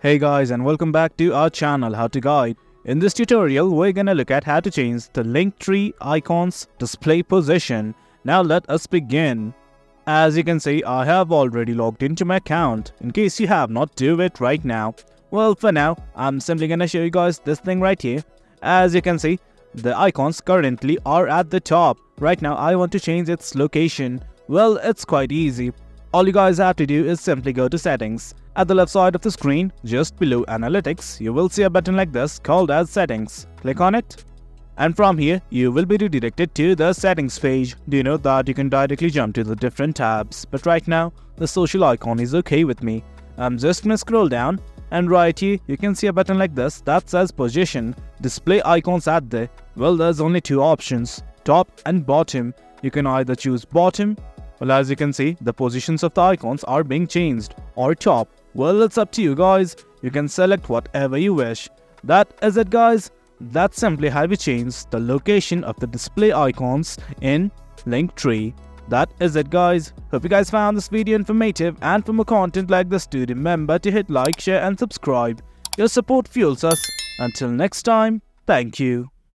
Hey guys, and welcome back to our channel How to Guide. In this tutorial, we're gonna look at how to change the Linktree icon's display position. Now let us begin. As you can see, I have already logged into my account. In case you have not, do it right now. Well, for now, I'm simply gonna show you guys this thing right here. As you can see, the icons currently are at the top. Right now, I want to change its location. Well, it's quite easy. All you guys have to do is simply go to settings. At the left side of the screen, just below analytics, you will see a button like this called as settings. Click on it. And from here, you will be redirected to the settings page. Do note that you can directly jump to the different tabs. But right now, the social icon is okay with me. I'm just gonna scroll down. And right here, you can see a button like this that says position. Display icons at there. Well, there's only two options, top and bottom. You can either choose bottom. Well, as you can see, the positions of the icons are being changed, or top. Well, it's up to you guys. You can select whatever you wish. That is it, guys. That's simply how we change the location of the display icons in Linktree. That is it, guys. Hope you guys found this video informative, and for more content like this, do remember to hit like, share and subscribe. Your support fuels us. Until next time, thank you.